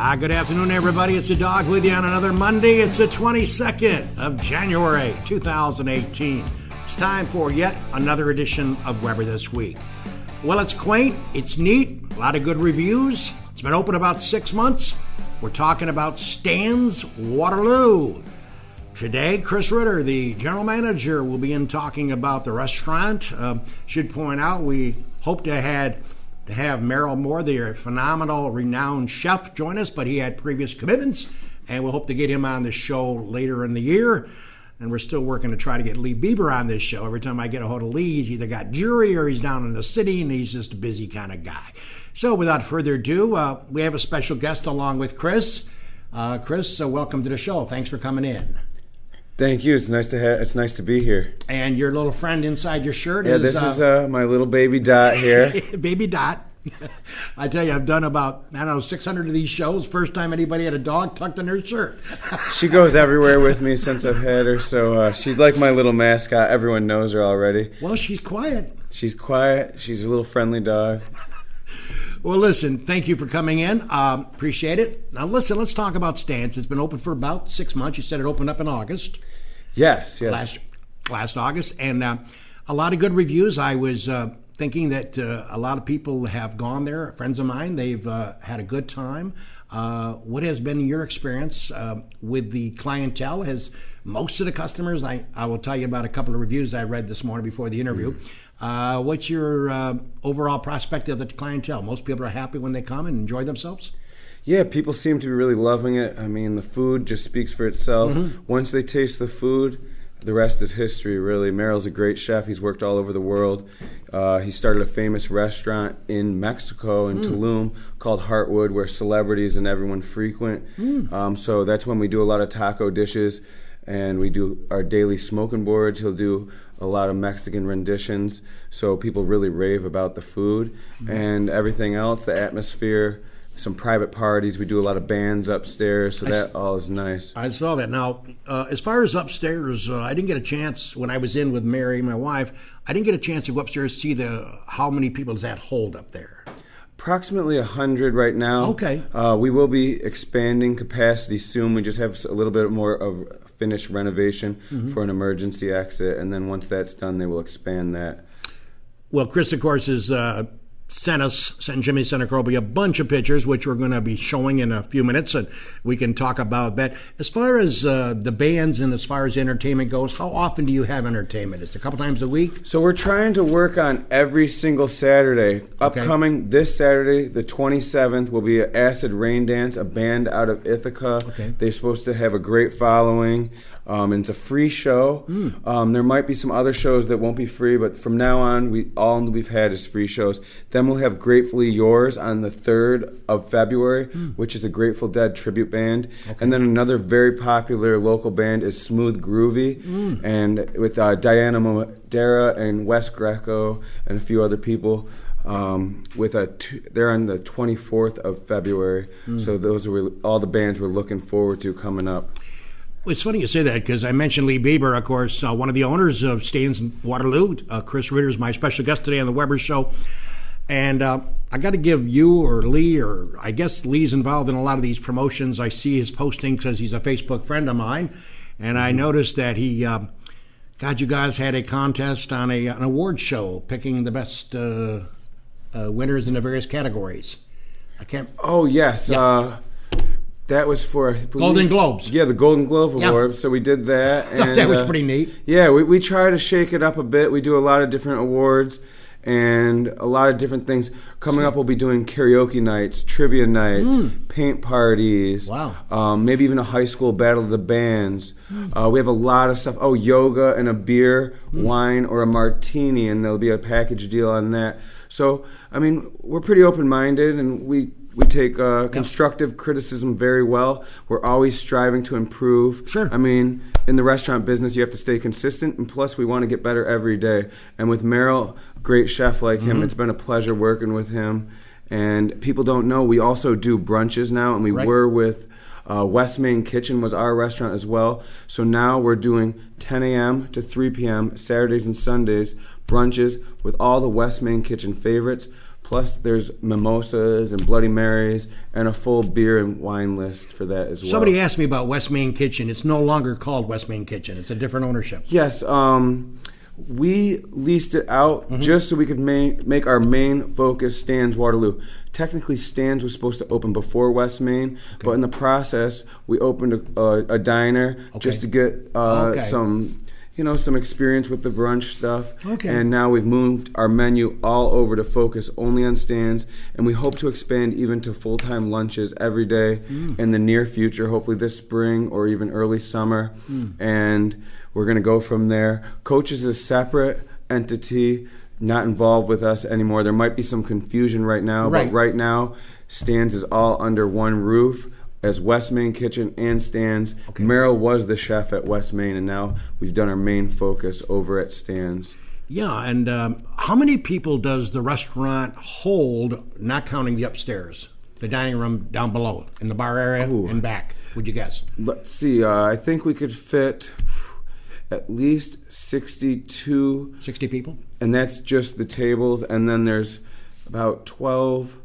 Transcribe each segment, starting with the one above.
Good afternoon, everybody. It's a dog with you on another Monday. It's the 22nd of January, 2018. It's time for yet another edition of Weber This Week. Well, it's quaint, it's neat, a lot of good reviews. It's been open about 6 months. We're talking about Stan's Waterloo. Today, Chris Ritter, the general manager, will be in talking about the restaurant. Should point out we hope to have Merrill Moore, the phenomenal, renowned chef, join us, but he had previous commitments, and we'll hope to get him on the show later in the year. And we're still working to try to get Lee Bieber on this show. Every time I get a hold of Lee, he's either got jury or he's down in the city, and he's just a busy kind of guy. So without further ado, we have a special guest along with Chris. Chris, welcome to the show. Thanks for coming in. Thank you. It's nice to be here. And your little friend inside your shirt is... Yeah, this is my little baby Dot here. Baby Dot. I tell you, I've done about, 600 of these shows. First time anybody had a dog tucked in her shirt. She goes everywhere with me since I've had her, so she's like my little mascot. Everyone knows her already. Well, she's quiet. She's quiet. She's a little friendly dog. Well, listen, thank you for coming in. Appreciate it. Now, listen, let's talk about Stan's. It's been open for about 6 months. You said it opened up in August. Yes. Last August. And a lot of good reviews. I was thinking that a lot of people have gone there, friends of mine. They've had a good time. What has been your experience with the clientele? Has most of the customers, I will tell you about a couple of reviews I read this morning before the interview. What's your overall prospect of the clientele? Most people are happy when they come and enjoy themselves? Yeah, people seem to be really loving it. I mean, the food just speaks for itself. Mm-hmm. Once they taste the food, the rest is history, really. Merrill's a great chef. He's worked all over the world. He started a famous restaurant in Mexico, in Tulum, called Heartwood, where celebrities and everyone frequent. So that's when we do a lot of taco dishes, and we do our daily smoking boards. He'll do a lot of Mexican renditions, so people really rave about the food and everything else, the atmosphere. Some private parties. We do a lot of bands upstairs, so that all is nice. I saw that. Now, as far as upstairs, I didn't get a chance when I was in with Mary, my wife. I didn't get a chance to go upstairs to see how many people does that hold up there. Approximately 100 right now. Okay. We will be expanding capacity soon. We just have a little bit more of finished renovation for an emergency exit, and then once that's done, they will expand that. Well, Chris, of course, is... sent Jimmy Senecrobi a bunch of pictures, which we're going to be showing in a few minutes, and we can talk about that. As far as the bands and as far as entertainment goes, how often do you have entertainment? Is it a couple times a week? So we're trying to work on every single Saturday. Okay. Upcoming this Saturday, the 27th, will be an Acid Rain Dance, a band out of Ithaca. Okay. They're supposed to have a great following. And it's a free show. There might be some other shows that won't be free, but from now on, all we've had is free shows. Then we'll have Gratefully Yours on the 3rd of February, which is a Grateful Dead tribute band. Okay. And then another very popular local band is Smooth Groovy, and with Diana Modera and Wes Greco and a few other people. They're on the 24th of February. So those are all the bands we're looking forward to coming up. It's funny you say that because I mentioned Lee Bieber, of course, one of the owners of Stan's Waterloo. Chris Ritter is my special guest today on the Weber Show. And I got to give you or Lee, or I guess Lee's involved in a lot of these promotions. I see his posting because he's a Facebook friend of mine. And I noticed that he, you guys had a contest on an award show picking the best winners in the various categories. Oh, yes. Yeah. That was for Golden Globes. Yeah, the Golden Globe Awards. So we did that. And, that was pretty neat. Yeah, we try to shake it up a bit. We do a lot of different awards and a lot of different things. Coming up, we'll be doing karaoke nights, trivia nights, paint parties. Wow. Maybe even a high school battle of the bands. We have a lot of stuff. Oh, yoga and a beer, wine, or a martini, and there'll be a package deal on that. So, I mean, we're pretty open-minded, and we take constructive criticism very well. We're always striving to improve. Sure. I mean, in the restaurant business, you have to stay consistent, and plus we want to get better every day. And with Merrill, great chef like him, it's been a pleasure working with him. And people don't know, we also do brunches now, and we were with West Main Kitchen was our restaurant as well. So now we're doing 10 a.m. to 3 p.m. Saturdays and Sundays brunches with all the West Main Kitchen favorites. Plus, there's mimosas and Bloody Marys and a full beer and wine list for that as well. Somebody asked me about West Main Kitchen. It's no longer called West Main Kitchen. It's a different ownership. Yes, we leased it out just so we could make our main focus Stan's Waterloo. Technically, Stan's was supposed to open before West Main, but in the process, we opened a diner just to get some experience with the brunch stuff. Okay. And now we've moved our menu all over to focus only on Stan's, and we hope to expand even to full-time lunches every day in the near future, hopefully this spring or even early summer. And we're going to go from there. Coach is a separate entity, not involved with us anymore. There might be some confusion right now, but right now, Stan's is all under one roof as West Main Kitchen and Stan's. Okay. Merrill was the chef at West Main, and now we've done our main focus over at Stan's. Yeah, and how many people does the restaurant hold, not counting the upstairs, the dining room down below, in the bar area and back, would you guess? Let's see. I think we could fit at least 60 people? And that's just the tables. And then there's about 12,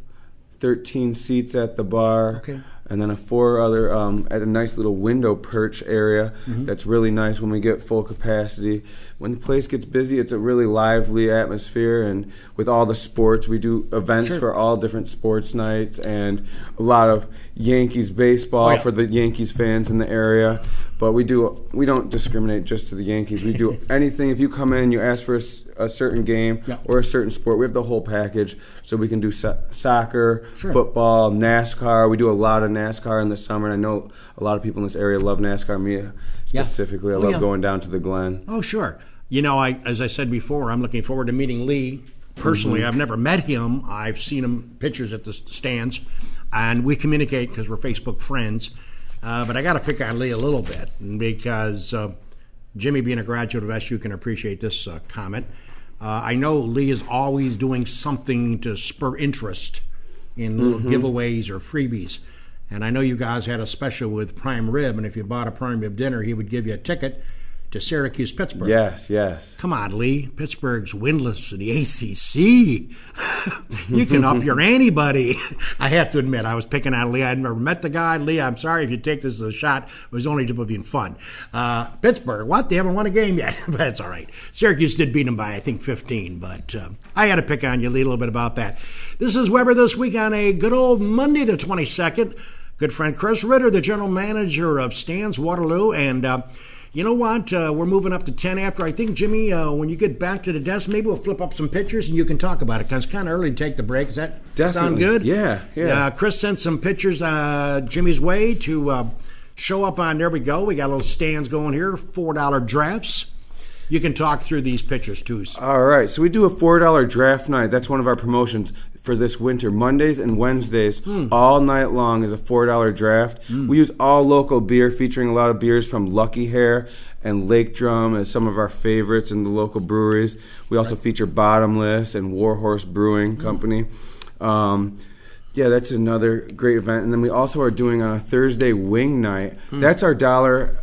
13 seats at the bar. Okay. And then 4 other at a nice little window perch area that's really nice when we get full capacity. When the place gets busy, it's a really lively atmosphere. And with all the sports, we do events for all different sports nights and a lot of Yankees baseball for the Yankees fans in the area. But we don't discriminate just to the Yankees. We do anything. If you come in, you ask for a certain game or a certain sport, we have the whole package. So we can do soccer, football, NASCAR. We do a lot of NASCAR in the summer, and I know a lot of people in this area love NASCAR. Me specifically, I love going down to the Glen. Oh, sure. You know, as I said before, I'm looking forward to meeting Lee personally. I've never met him. I've seen him pictures at the stands, and we communicate because we're Facebook friends. But I got to pick on Lee a little bit because Jimmy, being a graduate of SU, can appreciate this comment. I know Lee is always doing something to spur interest in little giveaways or freebies. And I know you guys had a special with Prime Rib, and if you bought a Prime Rib dinner, he would give you a ticket to Syracuse, Pittsburgh. Yes. Come on, Lee. Pittsburgh's winless in the ACC. You can up your ante, buddy. I have to admit, I was picking on Lee. I'd never met the guy. Lee, I'm sorry if you take this as a shot. It was only just being fun. Pittsburgh, what? They haven't won a game yet. But that's all right. Syracuse did beat them by, I think, 15. But I had to pick on you, Lee, a little bit about that. This is Weber This Week on a good old Monday the 22nd. Good friend Chris Ritter, the general manager of Stan's Waterloo, and you know what? We're moving up to 10 after. I think, Jimmy, when you get back to the desk, maybe we'll flip up some pictures and you can talk about it because it's kind of early to take the break. Does that sound good? Yeah. Chris sent some pictures Jimmy's way to show up on. There we go. We got a little stands going here, $4 drafts. You can talk through these pictures, too. All right. So we do a $4 draft night. That's one of our promotions for this winter. Mondays and Wednesdays, all night long, is a $4 draft. We use all local beer, featuring a lot of beers from Lucky Hair and Lake Drum as some of our favorites in the local breweries. We also feature Bottomless and Warhorse Brewing Company. That's another great event. And then we also are doing on a Thursday wing night. That's our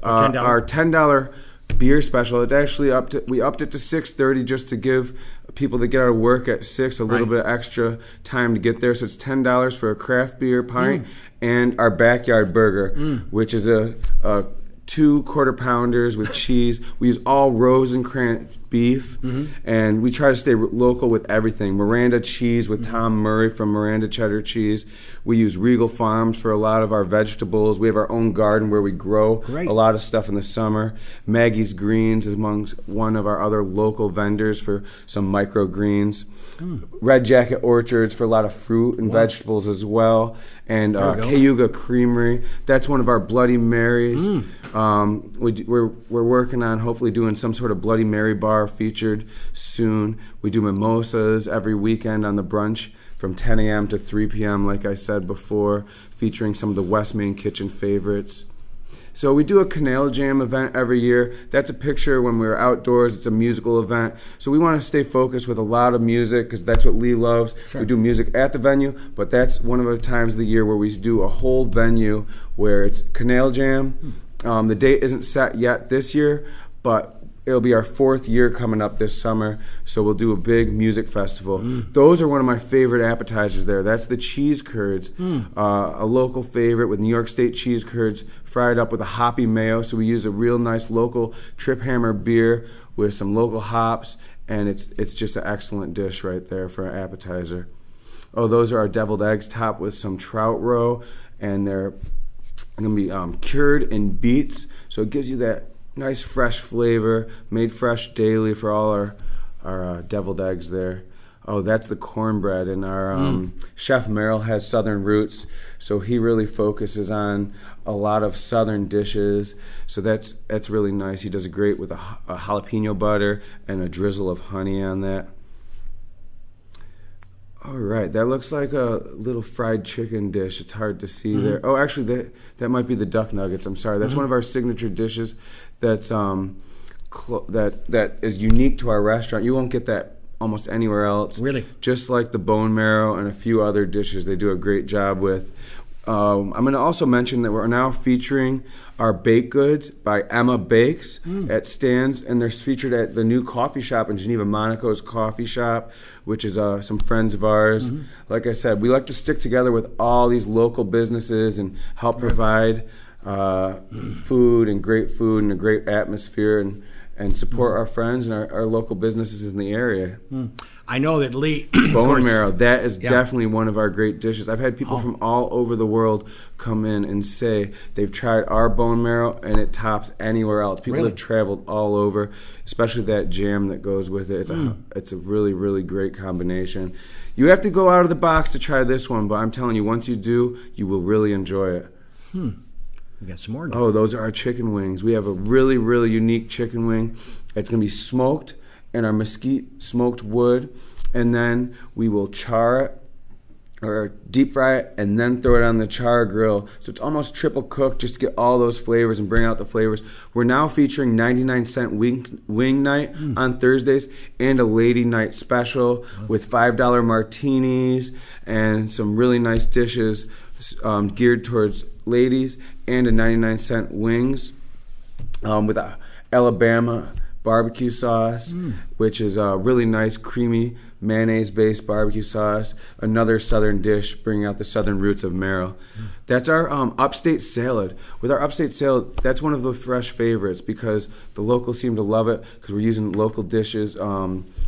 our $10 beer special. It actually we upped it to $6.30 just to give people that get out of work at 6 a little bit extra time to get there. So it's $10 for a craft beer pint and our backyard burger, which is a 2 quarter pounders with cheese. We use all Rosencrantz beef, and we try to stay local with everything. Miranda cheese with Tom Murray from Miranda Cheddar Cheese. We use Regal Farms for a lot of our vegetables. We have our own garden where we grow a lot of stuff in the summer. Maggie's Greens is amongst one of our other local vendors for some microgreens. Red Jacket Orchards for a lot of fruit and vegetables as well. And Cayuga Creamery, that's one of our Bloody Marys. We're working on hopefully doing some sort of Bloody Mary bar featured soon. We do mimosas every weekend on the brunch from 10 a.m. to 3 p.m., like I said before, featuring some of the West Main Kitchen favorites. So we do a Canal Jam event every year. That's a picture when we're outdoors. It's a musical event. So we want to stay focused with a lot of music because that's what Lee loves. We do music at the venue, but that's one of the times of the year where we do a whole venue where it's Canal Jam. The date isn't set yet this year, but It'll be our 4th year coming up this summer, so we'll do a big music festival. Those are one of my favorite appetizers there. That's the cheese curds, a local favorite with New York State cheese curds fried up with a hoppy mayo. So we use a real nice local Trip Hammer beer with some local hops, and it's just an excellent dish right there for an appetizer. Oh, those are our deviled eggs topped with some trout roe, and they're going to be cured in beets, so it gives you that nice fresh flavor, made fresh daily for all our deviled eggs there. Oh, that's the cornbread, and our chef Merrill has southern roots, so he really focuses on a lot of southern dishes. So that's really nice. He does it great with a jalapeno butter and a drizzle of honey on that. All right, that looks like a little fried chicken dish. It's hard to see there. Oh, actually, that might be the duck nuggets. I'm sorry. That's one of our signature dishes. That's that is unique to our restaurant. You won't get that almost anywhere else. Really? Just like the bone marrow and a few other dishes they do a great job with. I'm going to also mention that we're now featuring our baked goods by Emma Bakes at Stan's, and they're featured at the new coffee shop in Geneva, Monaco's Coffee Shop, which is some friends of ours. Like I said, we like to stick together with all these local businesses and help provide food and a great atmosphere and support our friends and our local businesses in the area. I know that Lee... Bone marrow, that is definitely one of our great dishes. I've had people from all over the world come in and say they've tried our bone marrow and it tops anywhere else. People have traveled all over, especially that jam that goes with it. It's a really, really great combination. You have to go out of the box to try this one, but I'm telling you, once you do, you will really enjoy it. We got some more. Oh, those are our chicken wings. We have a really, really unique chicken wing. It's going to be smoked in our mesquite smoked wood, and then we will char it or deep fry it and then throw it on the char grill. So it's almost triple cooked just to get all those flavors and bring out the flavors. We're now featuring 99-cent wing night on Thursdays and a lady night special with $5 martinis and some really nice dishes geared towards ladies, and a 99-cent wings with a Alabama barbecue sauce, which is a really nice creamy mayonnaise-based barbecue sauce. Another southern dish, bringing out the southern roots of Merrill. That's our upstate salad. With our upstate salad, that's one of the fresh favorites because the locals seem to love it because we're using local dishes.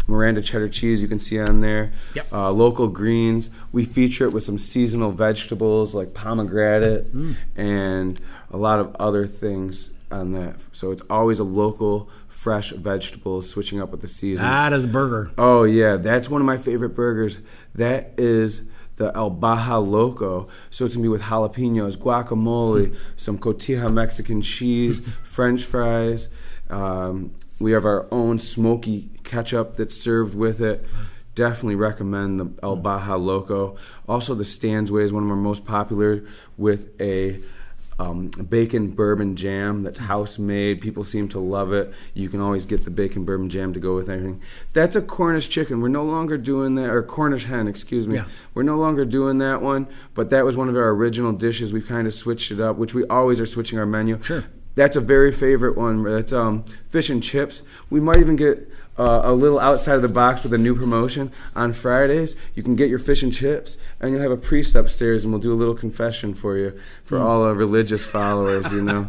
Miranda cheddar cheese you can see on there. Local greens. We feature it with some seasonal vegetables like pomegranate and a lot of other things on that. So it's always a local fresh vegetables, switching up with the season. That is a burger. Oh, yeah. That's one of my favorite burgers. That is the El Baja Loco. So it's going to be with jalapenos, guacamole, some cotija Mexican cheese, French fries. We have our own smoky ketchup that's served with it. Definitely recommend the El Baja Loco. Also, the Stan's Way is one of our most popular with a bacon bourbon jam that's house made. People seem to love it. You can always get the bacon bourbon jam to go with anything. That's a Cornish chicken. We're no longer doing that, or Cornish hen, excuse me. We're no longer doing that one, but that was one of our original dishes. We've kind of switched it up, which we always are switching our menu. That's a very favorite one. That's fish and chips. We might even get a little outside of the box with a new promotion. On Fridays, you can get your fish and chips, and you'll have a priest upstairs, and we'll do a little confession for you, for all our religious followers, you know.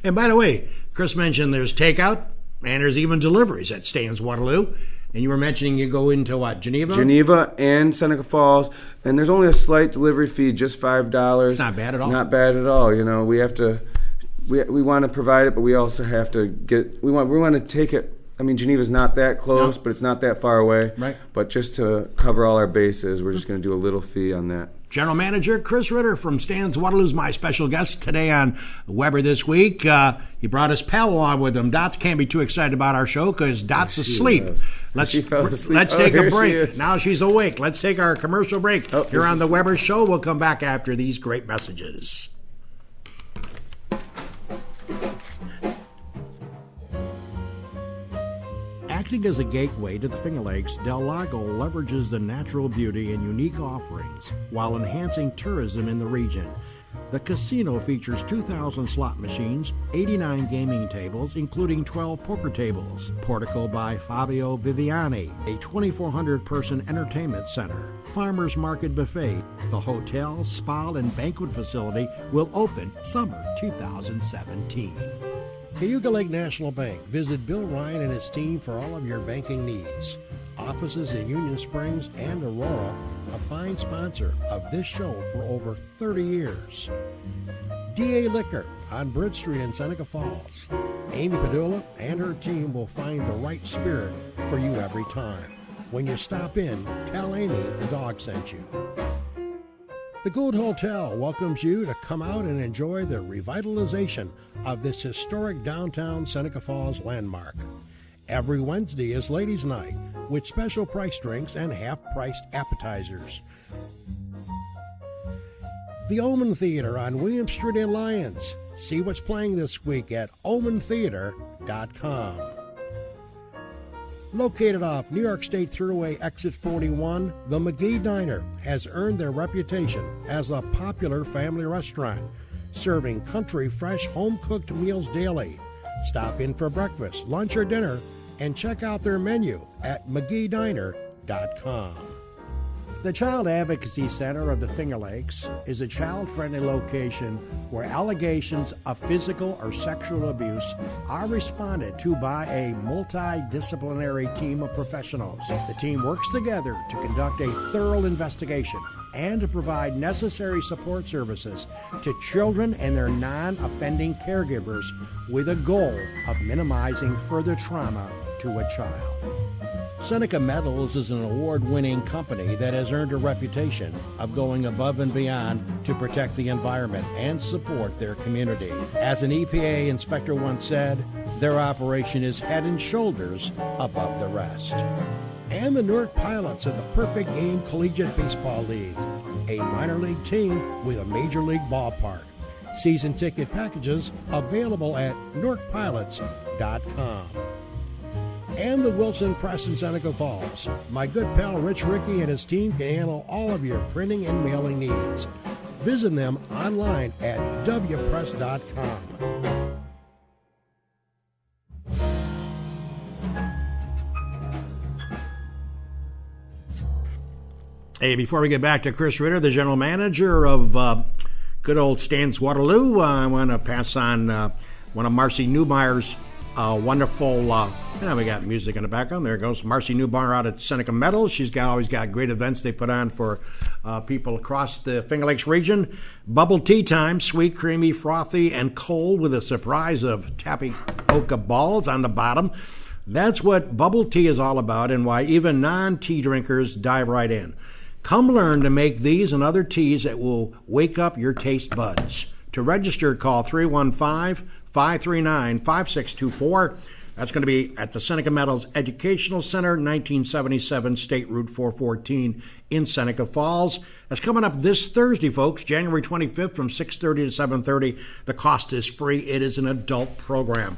And by the way, Chris mentioned there's takeout, and there's even deliveries at Stan's Waterloo. And you were mentioning you go into what, Geneva? Geneva and Seneca Falls, and there's only a slight delivery fee, just $5. It's not bad at all. Not bad at all. You know, we have to, we want to provide it, but we also have to get, we want to take it. I mean, Geneva's not that close, but it's not that far away. Right. But just to cover all our bases, we're just going to do a little fee on that. General Manager Chris Ritter from Stan's Waterloo is my special guest today on Weber This Week. He brought his pal along with him. Dots can't be too excited about our show because Dot's asleep. Let's take a break. Now she's awake. Let's take our commercial break here on the Weber Show. We'll come back after these great messages. Acting as a gateway to the Finger Lakes, Del Lago leverages the natural beauty and unique offerings while enhancing tourism in the region. The casino features 2,000 slot machines, 89 gaming tables, including 12 poker tables. Portico by Fabio Viviani, a 2,400-person entertainment center. Farmers Market Buffet. The hotel, spa, and banquet facility will open summer 2017. Cayuga Lake National Bank. Visit Bill Ryan and his team for all of your banking needs. Offices in Union Springs and Aurora, a fine sponsor of this show for over 30 years. DA Liquor on Bridge Street in Seneca Falls. Amy Padula and her team will find the right spirit for you every time. When you stop in, tell Amy the dog sent you. The Gould Hotel welcomes you to come out and enjoy the revitalization of this historic downtown Seneca Falls landmark. Every Wednesday is Ladies' Night with special price drinks and half-priced appetizers. The Omen Theater on William Street in Lyons. See what's playing this week at omentheater.com. Located off New York State Thruway Exit 41, the McGee Diner has earned their reputation as a popular family restaurant, serving country fresh home-cooked meals daily. Stop in for breakfast, lunch, or dinner, and check out their menu at mcgeediner.com. The Child Advocacy Center of the Finger Lakes is a child-friendly location where allegations of physical or sexual abuse are responded to by a multidisciplinary team of professionals. The team works together to conduct a thorough investigation and to provide necessary support services to children and their non-offending caregivers with a goal of minimizing further trauma to a child. Seneca Metals is an award-winning company that has earned a reputation of going above and beyond to protect the environment and support their community. As an EPA inspector once said, their operation is head and shoulders above the rest. And the Newark Pilots of the Perfect Game Collegiate Baseball League, a minor league team with a major league ballpark. Season ticket packages available at newarkpilots.com. And the Wilson Press in Seneca Falls. My good pal Rich Rickey and his team can handle all of your printing and mailing needs. Visit them online at wpress.com. Hey, before we get back to Chris Ritter, the general manager of good old Stan's Waterloo, I want to pass on one of Marcy Newmeyer's wonderful, we got music in the background. There goes Marcy Newmeyer out at Seneca Metals. She's always got great events they put on for people across the Finger Lakes region. Bubble tea time, sweet, creamy, frothy, and cold with a surprise of tapioca balls on the bottom. That's what bubble tea is all about and why even non-tea drinkers dive right in. Come learn to make these and other teas that will wake up your taste buds. To register, call 315-539-5624. That's going to be at the Seneca Metals Educational Center, 1977 State Route 414 in Seneca Falls. That's coming up this Thursday, folks, January 25th from 6:30 to 7:30. The cost is free. It is an adult program.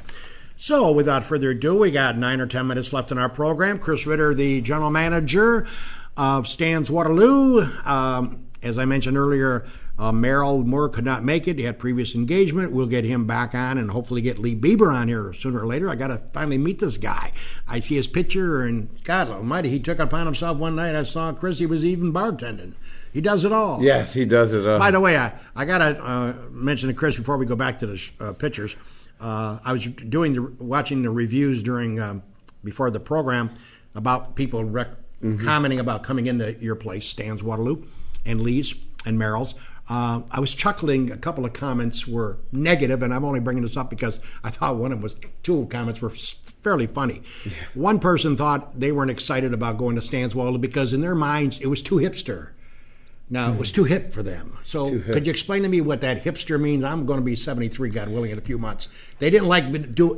So without further ado, we got 9 or 10 minutes left in our program. Chris Ritter, the general manager of Stan's Waterloo. As I mentioned earlier, Merrill Moore could not make it. He had previous engagement. We'll get him back on and hopefully get Lee Bieber on here sooner or later. I got to finally meet this guy. I see his picture, and God almighty, he took it upon himself one night. I saw Chris. He was even bartending. He does it all. Yes, he does it all. By the way, I got to mention to Chris before we go back to the pictures. I was watching the reviews before the program about people commenting about coming into your place, Stan's Waterloo, and Lee's and Merrill's. I was chuckling. A couple of comments were negative, and I'm only bringing this up because I thought two comments were fairly funny. Yeah. One person thought they weren't excited about going to Stan's Waterloo because in their minds it was too hipster. Now, it was too hip for them. So could you explain to me what that hipster means? I'm going to be 73, God willing, in a few months. They didn't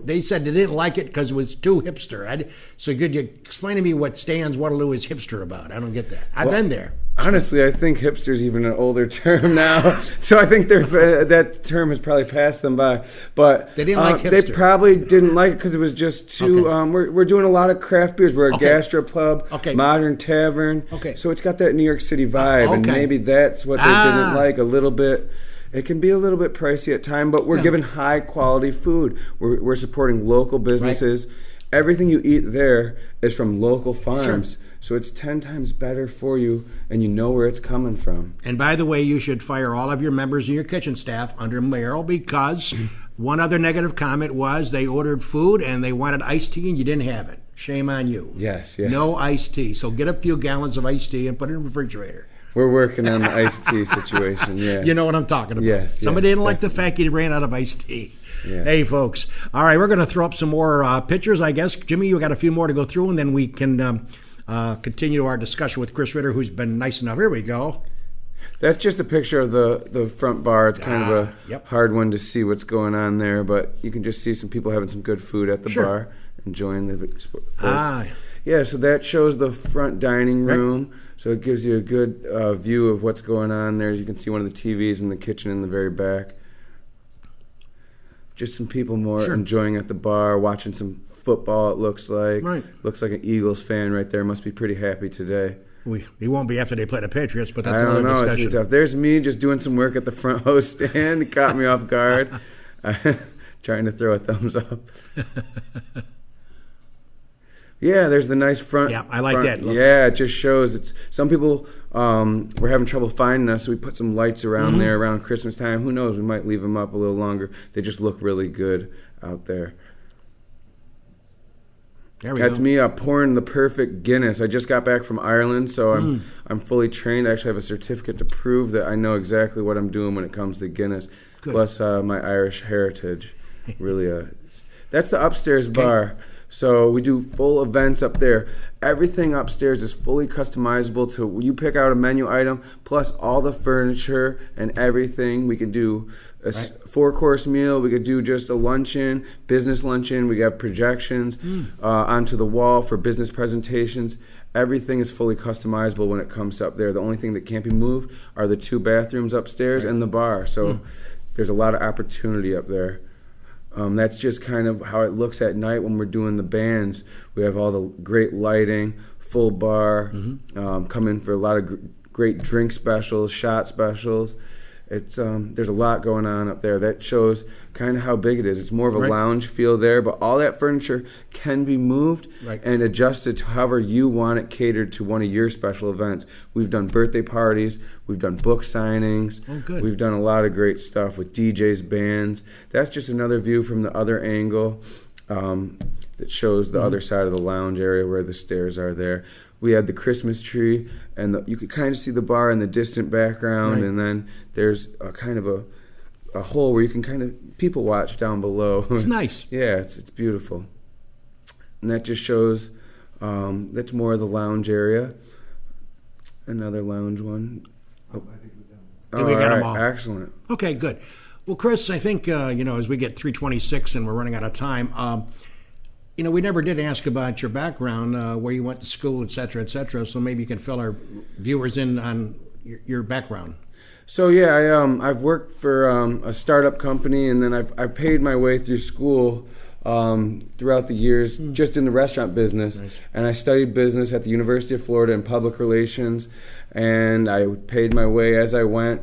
they said they didn't like it because it was too hipster. So could you explain to me what Stan's Waterloo is hipster about? I don't get that. I've been there. Honestly, I think hipster's even an older term now. So I think that term has probably passed them by. But they didn't like hipster. They probably didn't like it because it was just too. Okay. We're doing a lot of craft beers. We're a gastro pub, modern tavern. Okay. So it's got that New York City vibe, and maybe that's what they didn't like a little bit. It can be a little bit pricey at times, but we're giving high quality food. We're supporting local businesses. Right. Everything you eat there is from local farms. Sure. So it's 10 times better for you, and you know where it's coming from. And by the way, you should fire all of your members and your kitchen staff under Merrill, because one other negative comment was they ordered food and they wanted iced tea and you didn't have it. Shame on you. Yes. No iced tea. So get a few gallons of iced tea and put it in the refrigerator. We're working on the iced tea situation, yeah. You know what I'm talking about. Yes. Somebody didn't like the fact he ran out of iced tea. Yeah. Hey, folks. All right, we're going to throw up some more pictures, I guess. Jimmy, you got a few more to go through, and then we can continue our discussion with Chris Ritter, who's been nice enough. Here we go. That's just a picture of the front bar. It's kind of a hard one to see what's going on there, but you can just see some people having some good food at the bar, enjoying the Yeah, so that shows the front dining room. Right. So it gives you a good view of what's going on there. As you can see one of the TVs in the kitchen in the very back. Just some people enjoying at the bar, watching some football, it looks like. Right. Looks like an Eagles fan right there. Must be pretty happy today. He won't be after they play the Patriots, but that's another discussion. It's tough. There's me just doing some work at the front host stand. It caught me off guard. Trying to throw a thumbs up. Yeah, there's the nice front. Yeah, I like that. Look. Yeah, it just shows. It's some people were having trouble finding us, so we put some lights around there around Christmas time. Who knows? We might leave them up a little longer. They just look really good out there. That's me pouring the perfect Guinness. I just got back from Ireland, so I'm fully trained. I actually have a certificate to prove that I know exactly what I'm doing when it comes to Guinness. Good. Plus my Irish heritage. Really, that's the upstairs bar. So we do full events up there. Everything upstairs is fully customizable to you pick out a menu item, plus all the furniture and everything. We can do a 4-course meal. We could do just a luncheon, business luncheon. We have projections onto the wall for business presentations. Everything is fully customizable when it comes up there. The only thing that can't be moved are the 2 bathrooms upstairs and the bar. So there's a lot of opportunity up there. That's just kind of how it looks at night when we're doing the bands. We have all the great lighting, full bar, come in for a lot of great drink specials, shot specials. It's there's a lot going on up there. That shows kind of how big it is. It's more of a lounge feel there, but all that furniture can be moved and adjusted to however you want it catered to one of your special events. We've done birthday parties. We've done book signings. Oh, good. We've done a lot of great stuff with DJs, bands. That's just another view from the other angle that shows the other side of the lounge area where the stairs are there. We had the Christmas tree, and you could kind of see the bar in the distant background, and then there's a kind of a hole where you can kind of people watch down below. It's nice. Yeah, it's beautiful. And that just shows that's more of the lounge area. Another lounge one. I think we got them all. Excellent. Okay, good. Well, Chris, I think, as we get 3:26 and we're running out of time, we never did ask about your background, where you went to school, et cetera, so maybe you can fill our viewers in on your background. So, yeah, I've worked for a startup company, and then I've paid my way through school throughout the years just in the restaurant business. Nice. And I studied business at the University of Florida in public relations, and I paid my way as I went.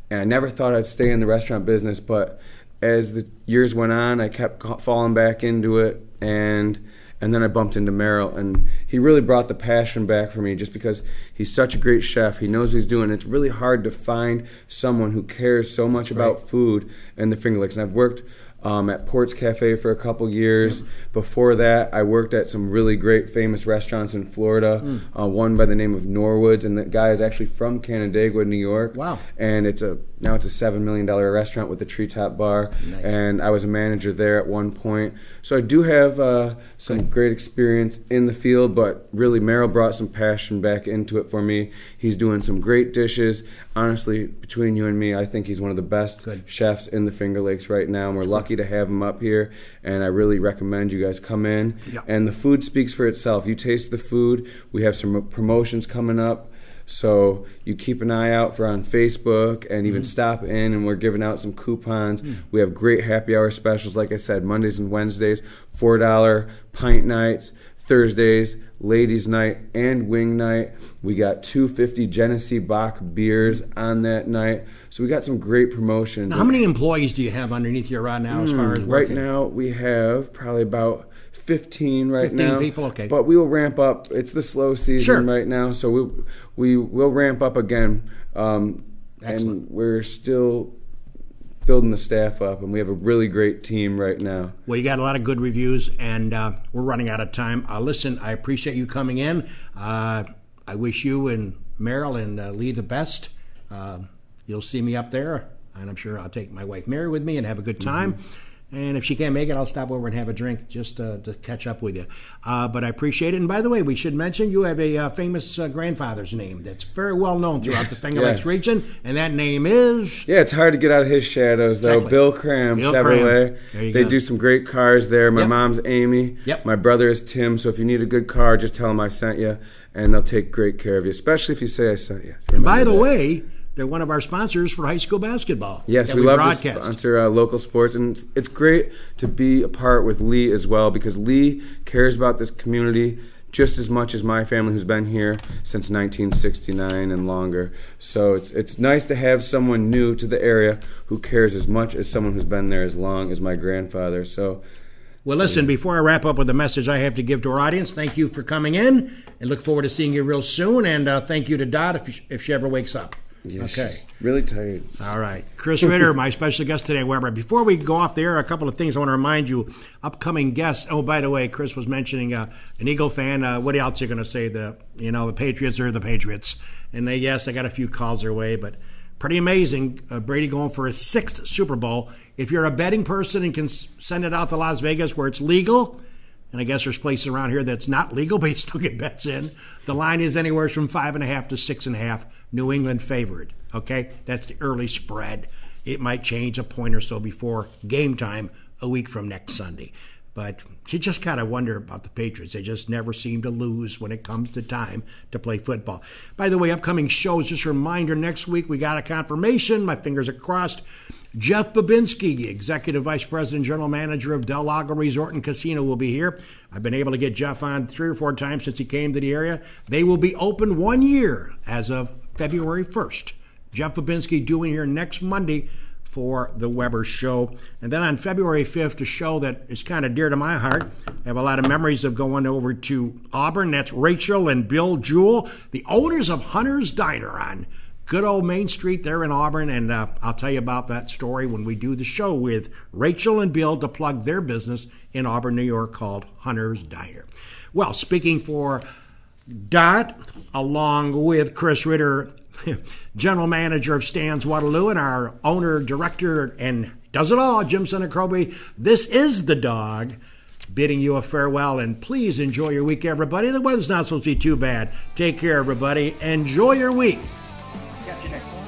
And I never thought I'd stay in the restaurant business, but as the years went on, I kept falling back into it, and then I bumped into Merrill, and he really brought the passion back for me just because he's such a great chef. He knows what he's doing. It's really hard to find someone who cares so much about food in the Finger Lakes. And I've worked at Port's Cafe for a couple years. Yep. Before that, I worked at some really great famous restaurants in Florida, one by the name of Norwood's, and the guy is actually from Canandaigua, New York. Wow. And now it's a $7 million restaurant with a treetop bar. Nice. And I was a manager there at one point. So I do have some great experience in the field, but really Merrill brought some passion back into it for me. He's doing some great dishes. Honestly, between you and me, I think he's one of the best chefs in the Finger Lakes right now, and we're lucky to have him up here, and I really recommend you guys come in. Yep. And the food speaks for itself. You taste the food. We have some promotions coming up, so you keep an eye out for on Facebook, and even stop in, and we're giving out some coupons. We have great happy hour specials, like I said, Mondays and Wednesdays, $4 pint nights, Thursdays, ladies' night and wing night. We got 250 Genesee Bach beers on that night. So we got some great promotions. Now, how many employees do you have underneath you right now as far as working? Right now we have probably about 15 now. 15 people, okay. But we will ramp up. It's the slow season right now, so we will ramp up again. And we're still building the staff up, and we have a really great team right now. Well, you got a lot of good reviews, and we're running out of time. Listen, I appreciate you coming in. I wish you and Meryl and Lee the best. You'll see me up there, and I'm sure I'll take my wife Mary with me and have a good time. And if she can't make it, I'll stop over and have a drink just to catch up with you. But I appreciate it. And by the way, we should mention you have a famous grandfather's name that's very well known throughout the Finger Lakes region, and that name is? Yeah, it's hard to get out of his shadows, though. Exactly. Bill Cram, Chevrolet. They do some great cars there. My mom's Amy. My brother is Tim. So if you need a good car, just tell them I sent you, and they'll take great care of you, especially if you say I sent you. And by the way, they're one of our sponsors for high school basketball. Yes, we love to sponsor local sports, and it's great to be a part with Lee as well, because Lee cares about this community just as much as my family, who's been here since 1969 and longer. So it's nice to have someone new to the area who cares as much as someone who's been there as long as my grandfather. Well, listen, before I wrap up with the message I have to give to our audience, thank you for coming in, and look forward to seeing you real soon, and thank you to Dot if she ever wakes up. Yes, okay. Really tired. All right. Chris Ritter, my special guest today, Weber. Before we go off the air, a couple of things I want to remind you. Upcoming guests. Oh, by the way, Chris was mentioning an Eagle fan. What else are you going to say? The Patriots are the Patriots. And yes, I got a few calls their way, but pretty amazing. Brady going for his 6th Super Bowl. If you're a betting person and can send it out to Las Vegas where it's legal, and I guess there's places around here that's not legal, but you still get bets in. The line is anywhere from 5.5 to 6.5. New England favored. Okay, that's the early spread. It might change a point or so before game time a week from next Sunday. But you just gotta wonder about the Patriots. They just never seem to lose when it comes to time to play football. By the way, upcoming shows. Just a reminder: next week we got a confirmation. My fingers are crossed. Jeff Babinski, Executive Vice President, General Manager of Del Lago Resort and Casino, will be here. I've been able to get Jeff on 3 or 4 times since he came to the area. They will be open 1 year as of February 1st. Jeff Babinski doing here next Monday for the Weber Show. And then on February 5th, a show that is kind of dear to my heart. I have a lot of memories of going over to Auburn. That's Rachel and Bill Jewell, the owners of Hunter's Diner on good old Main Street there in Auburn, and I'll tell you about that story when we do the show with Rachel and Bill to plug their business in Auburn, New York, called Hunter's Diner. Well, speaking for Dot, along with Chris Ritter, General Manager of Stan's Waterloo, and our owner, director, and does it all, Jim Senecroby, this is the dog bidding you a farewell, and please enjoy your week, everybody. The weather's not supposed to be too bad. Take care, everybody. Enjoy your week. Catch you next time.